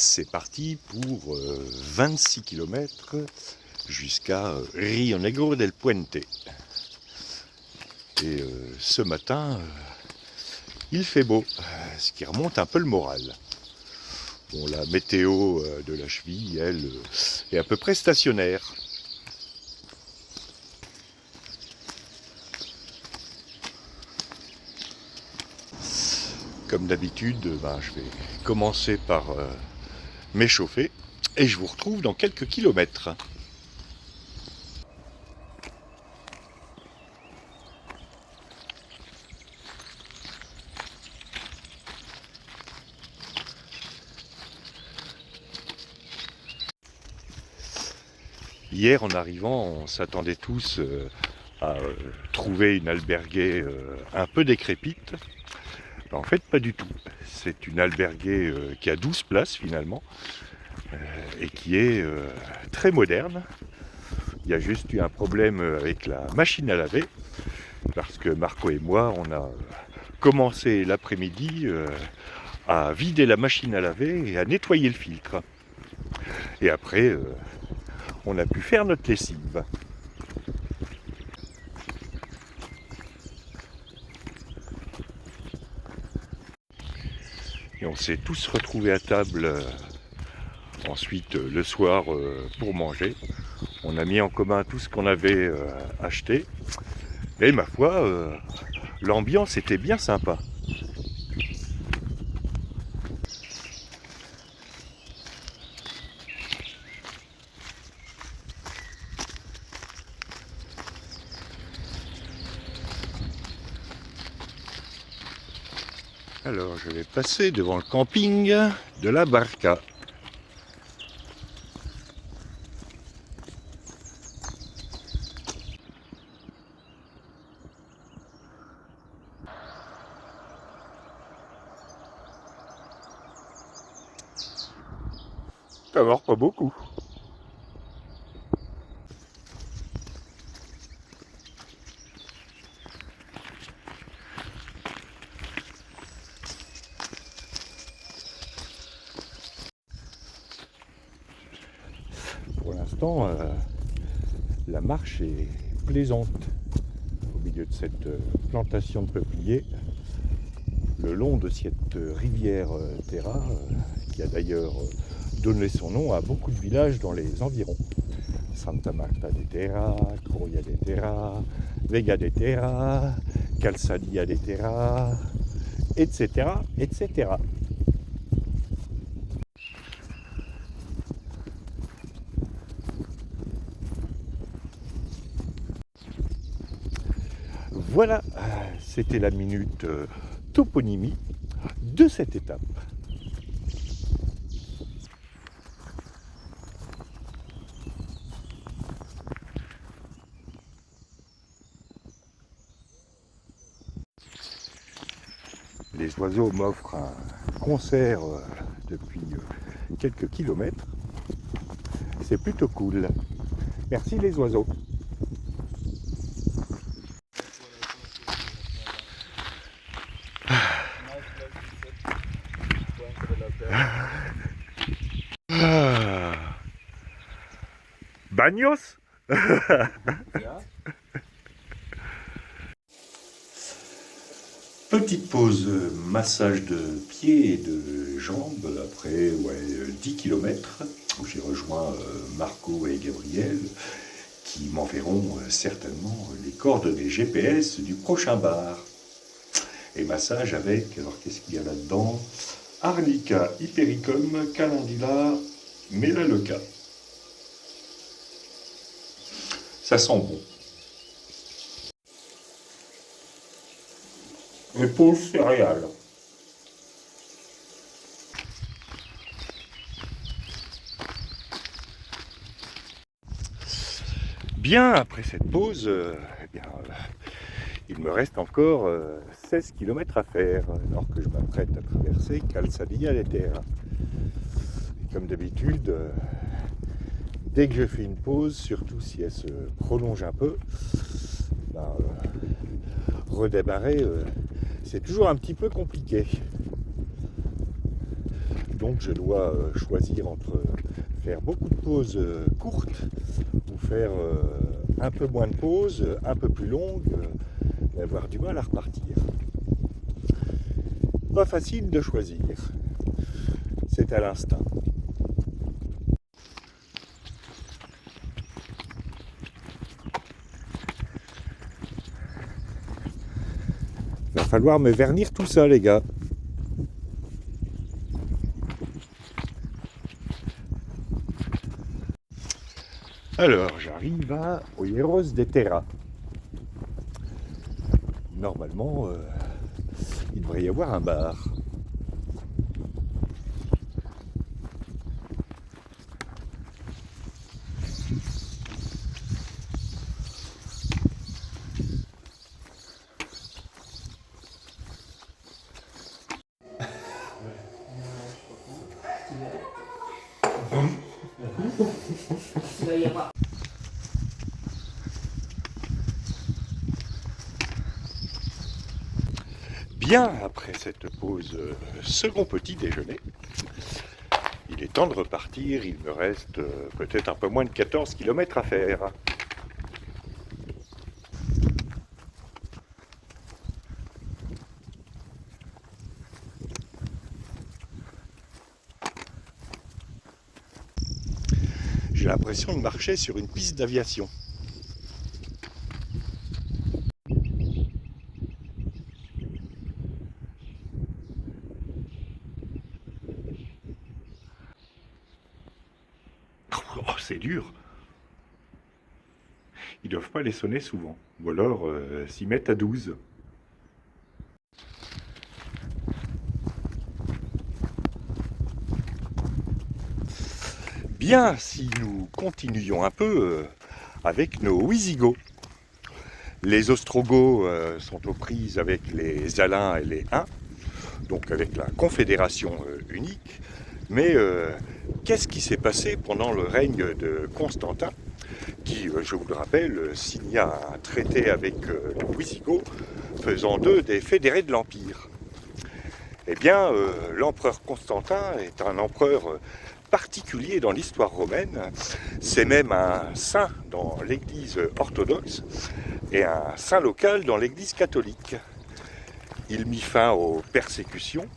c'est parti pour 26 km jusqu'à Rio Negro del Puente. Et ce matin, il fait beau, ce qui remonte un peu le moral. Bon, la météo de la cheville, elle, est à peu près stationnaire. Comme d'habitude, je vais commencer par m'échauffer et je vous retrouve dans quelques kilomètres. Hier, en arrivant, on s'attendait tous à trouver une alberguée un peu décrépite. En fait, pas du tout. C'est une alberguée qui a 12 places finalement et qui est très moderne. Il y a juste eu un problème avec la machine à laver parce que Marco et moi, on a commencé l'après-midi à vider la machine à laver et à nettoyer le filtre. Et après, on a pu faire notre lessive. Et on s'est tous retrouvés à table ensuite le soir pour manger. On a mis en commun tout ce qu'on avait acheté. Et ma foi, l'ambiance était bien sympa. Alors je vais passer devant le camping de la Barca. Ça va pas beaucoup. Pour l'instant, la marche est plaisante au milieu de cette plantation de peupliers, le long de cette rivière Terra, qui a d'ailleurs donné son nom à beaucoup de villages dans les environs. Santa Marta de Terra, Croia de Terra, Vega de Terra, Calzadilla de Terra, etc., etc. Voilà, c'était la minute toponymie de cette étape. Les oiseaux m'offrent un concert depuis quelques kilomètres. C'est plutôt cool. Merci les oiseaux. Bagnos. Petite pause massage de pieds et de jambes après 10 km où j'ai rejoint Marco et Gabriel qui m'enverront certainement les coordonnées GPS du prochain bar. Et massage avec, alors qu'est-ce qu'il y a là-dedans? Arnica, Hypericum, Calendula, Melaleuca. Ça sent bon. Et pause céréales. Bien, après cette pause, il me reste encore 16 km à faire, alors que je m'apprête à traverser Calzadilla de Terra. Et comme d'habitude, dès que je fais une pause, surtout si elle se prolonge un peu, redémarrer, c'est toujours un petit peu compliqué. Donc je dois choisir entre faire beaucoup de pauses courtes ou faire un peu moins de pauses, un peu plus longues, et avoir du mal à repartir. Pas facile de choisir, c'est à l'instinct. Va falloir me vernir tout ça, les gars. Alors, j'arrive à Oyeros de Terra. Normalement, il devrait y avoir un bar. Bien après cette pause second petit déjeuner, il est temps de repartir. Il me reste peut-être un peu moins de 14 km à faire. J'ai l'impression de marcher sur une piste d'aviation. Oh, c'est dur. Ils doivent pas les sonner souvent. Ou alors s'y mettent à 12. Bien, si nous continuions un peu avec nos Wisigoths. Les Ostrogoths sont aux prises avec les Alains et les Huns, donc avec la confédération unique. Mais qu'est-ce qui s'est passé pendant le règne de Constantin, qui, je vous le rappelle, signa un traité avec les Wisigoths, faisant d'eux des fédérés de l'Empire? Eh bien, l'empereur Constantin est un empereur particulier dans l'histoire romaine. C'est même un saint dans l'église orthodoxe et un saint local dans l'église catholique. Il mit fin aux persécutions,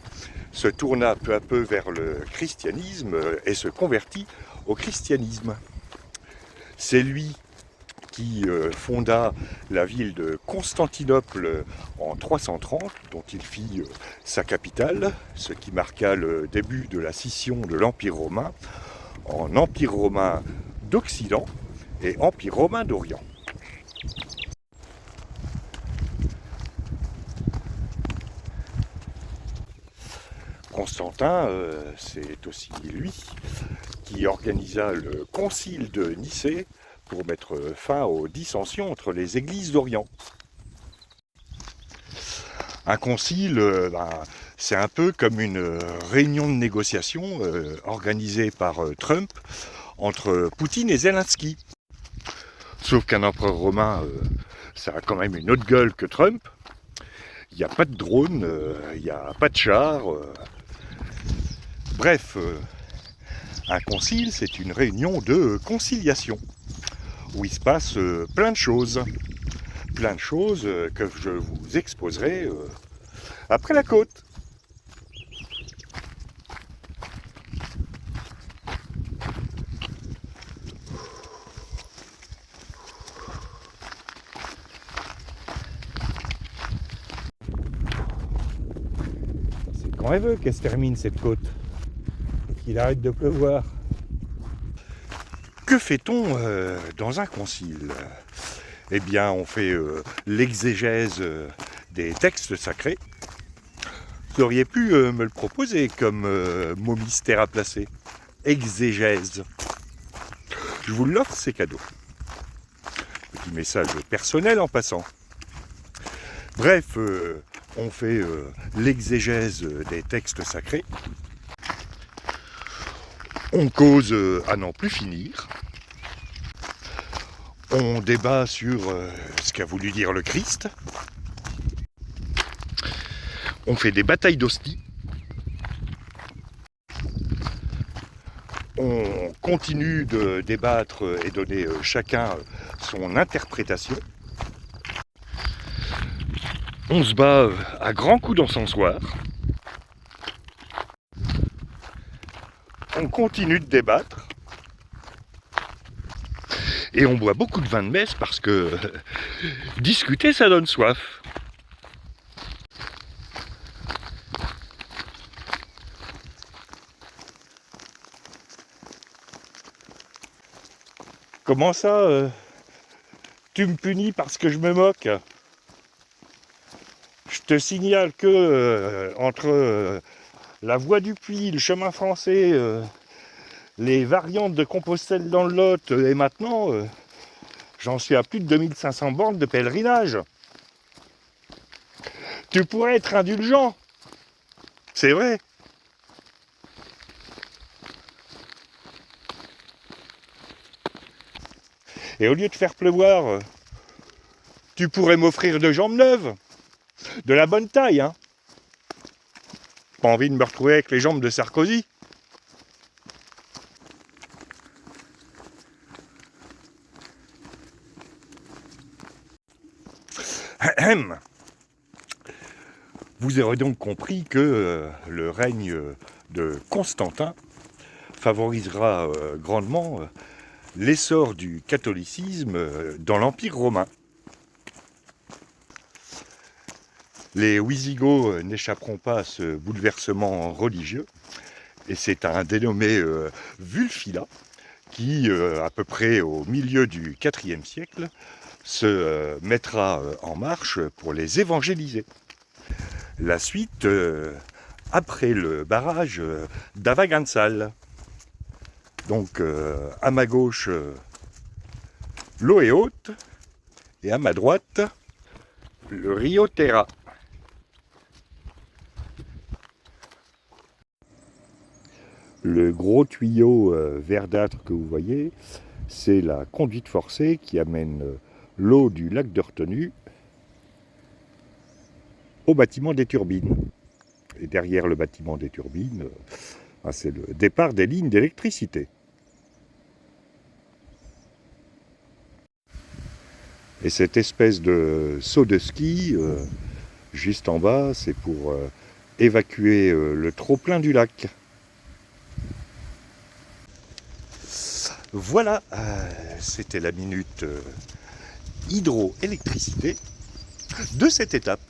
se tourna peu à peu vers le christianisme et se convertit au christianisme. C'est lui qui fonda la ville de Constantinople en 330, dont il fit sa capitale, ce qui marqua le début de la scission de l'Empire romain en Empire romain d'Occident et Empire romain d'Orient. Constantin, c'est aussi lui qui organisa le concile de Nicée pour mettre fin aux dissensions entre les églises d'Orient. Un concile, c'est un peu comme une réunion de négociation organisée par Trump entre Poutine et Zelensky. Sauf qu'un empereur romain, ça a quand même une autre gueule que Trump. Il n'y a pas de drone, il n'y a pas de char. Bref, un concile, c'est une réunion de conciliation où il se passe plein de choses que je vous exposerai après la côte. C'est quand elle veut qu'elle se termine cette côte et qu'il arrête de pleuvoir. Que fait-on dans un concile ? Eh bien, on fait l'exégèse des textes sacrés. Vous auriez pu me le proposer comme mot mystère à placer. Exégèse. Je vous l'offre, c'est cadeau. Petit message personnel en passant. Bref, on fait l'exégèse des textes sacrés. On cause à n'en plus finir. On débat sur ce qu'a voulu dire le Christ. On fait des batailles d'hosties. On continue de débattre et donner chacun son interprétation. On se bat à grands coups d'encensoir. On continue de débattre. Et on boit beaucoup de vin de messe parce que discuter, ça donne soif. Comment ça, tu me punis parce que je me moque? Je te signale que entre la voie du Puy, le chemin français, les variantes de Compostelle dans le Lot et maintenant, j'en suis à plus de 2500 bornes de pèlerinage. Tu pourrais être indulgent, c'est vrai. Et au lieu de faire pleuvoir, tu pourrais m'offrir 2 jambes neuves, de la bonne taille, hein. Pas envie de me retrouver avec les jambes de Sarkozy. Vous aurez donc compris que le règne de Constantin favorisera grandement l'essor du catholicisme dans l'Empire romain. Les Wisigoths n'échapperont pas à ce bouleversement religieux, et c'est un dénommé Wulfila qui, à peu près au milieu du IVe siècle, se mettra en marche pour les évangéliser. La suite, après le barrage d'Avaganssal. Donc à ma gauche, l'eau est haute, et à ma droite, le Rio Terra. Le gros tuyau verdâtre que vous voyez, c'est la conduite forcée qui amène l'eau du lac de retenue au bâtiment des turbines. Et derrière le bâtiment des turbines, c'est le départ des lignes d'électricité. Et cette espèce de saut de ski, juste en bas, c'est pour évacuer le trop-plein du lac. Voilà, c'était la minute hydroélectricité de cette étape.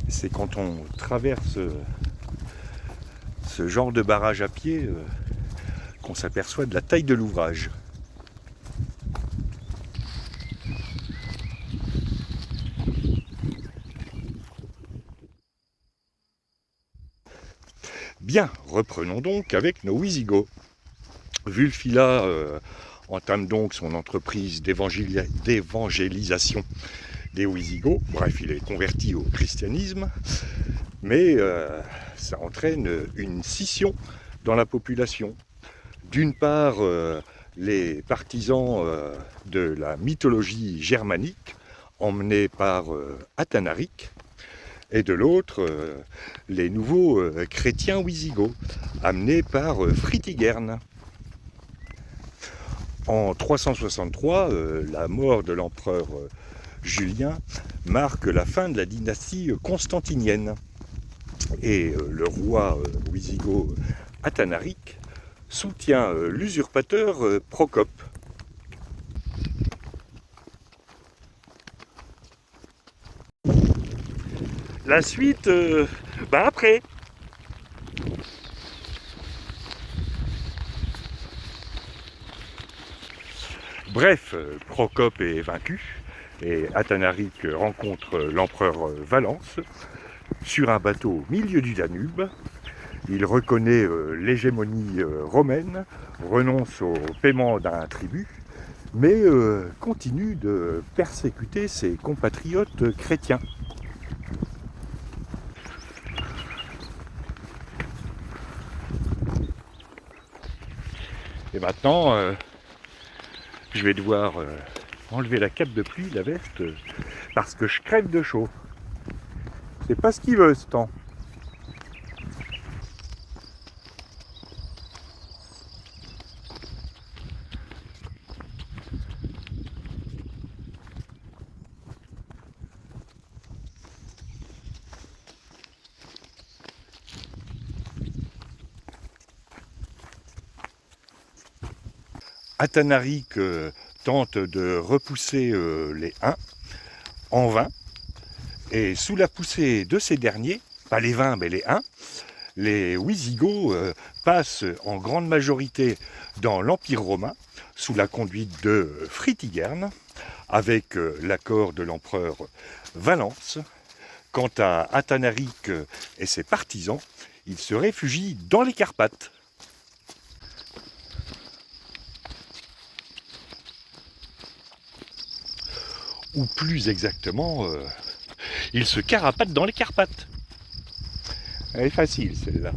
C'est quand on traverse ce genre de barrage à pied qu'on s'aperçoit de la taille de l'ouvrage. Bien, reprenons donc avec nos Wisigoths. Wulfila entame donc son entreprise d'évangélisation des Wisigoths. Bref, il est converti au christianisme, mais ça entraîne une scission dans la population. D'une part, les partisans de la mythologie germanique, emmenés par Athanaric, et de l'autre, les nouveaux chrétiens Wisigoths, amenés par Fritigern. En 363, la mort de l'empereur Julien marque la fin de la dynastie constantinienne. Et le roi Wisigoth Athanaric soutient l'usurpateur Procope. La suite, après. Bref, Procope est vaincu et Athanaric rencontre l'empereur Valence sur un bateau au milieu du Danube. Il reconnaît l'hégémonie romaine, renonce au paiement d'un tribut, mais continue de persécuter ses compatriotes chrétiens. Et maintenant, je vais devoir enlever la cape de pluie, la veste, parce que je crève de chaud. C'est pas ce qu'il veut ce temps. Atanarik tente de repousser les uns en vain, et sous la poussée de ces derniers, pas les 20 mais les 1, les Wisigoths passent en grande majorité dans l'Empire romain sous la conduite de Fritigern, avec l'accord de l'empereur Valence. Quant à Atanarik et ses partisans, ils se réfugient dans les Carpates. Ou plus exactement, ils se carapatent dans les Carpates. Elle est facile celle-là.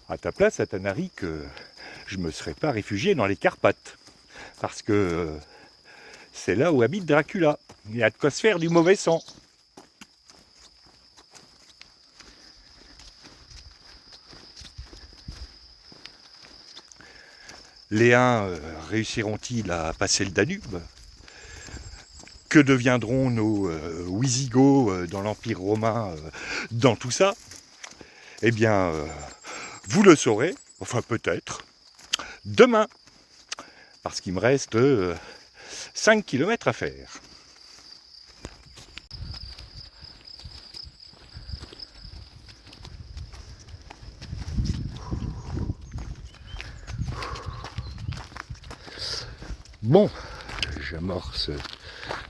À ta place, Atanarik, je me serais pas réfugié dans les Carpates. Parce que c'est là où habite Dracula. Il y a de quoi se faire du mauvais sang. Les Huns réussiront-ils à passer le Danube? Que deviendront nos Wisigoths dans l'Empire romain dans tout ça? Eh bien, vous le saurez, enfin peut-être, demain, parce qu'il me reste 5 km à faire. Bon, j'amorce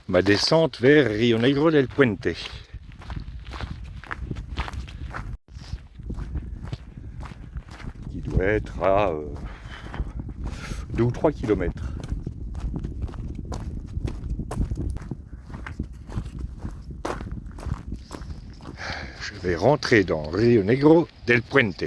ma descente vers Rio Negro del Puente. Qui doit être à 2 ou 3 km. Je vais rentrer dans Rio Negro del Puente.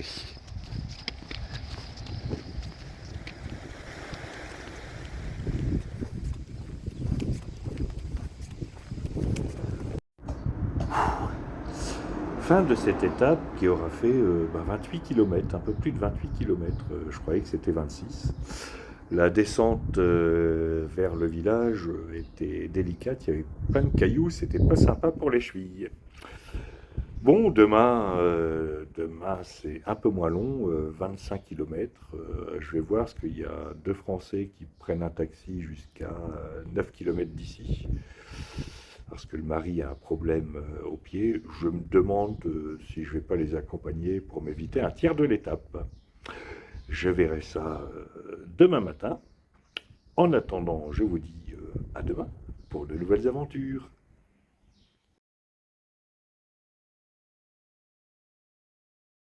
Fin de cette étape qui aura fait 28 km, un peu plus de 28 km, je croyais que c'était 26. La descente vers le village était délicate, il y avait plein de cailloux, c'était pas sympa pour les chevilles. Bon, demain c'est un peu moins long, 25 km. Je vais voir, parce qu'il y a 2 Français qui prennent un taxi jusqu'à 9 km d'ici. Parce que le mari a un problème au pied. Je me demande si je ne vais pas les accompagner pour m'éviter un tiers de l'étape. Je verrai ça demain matin. En attendant, je vous dis à demain pour de nouvelles aventures.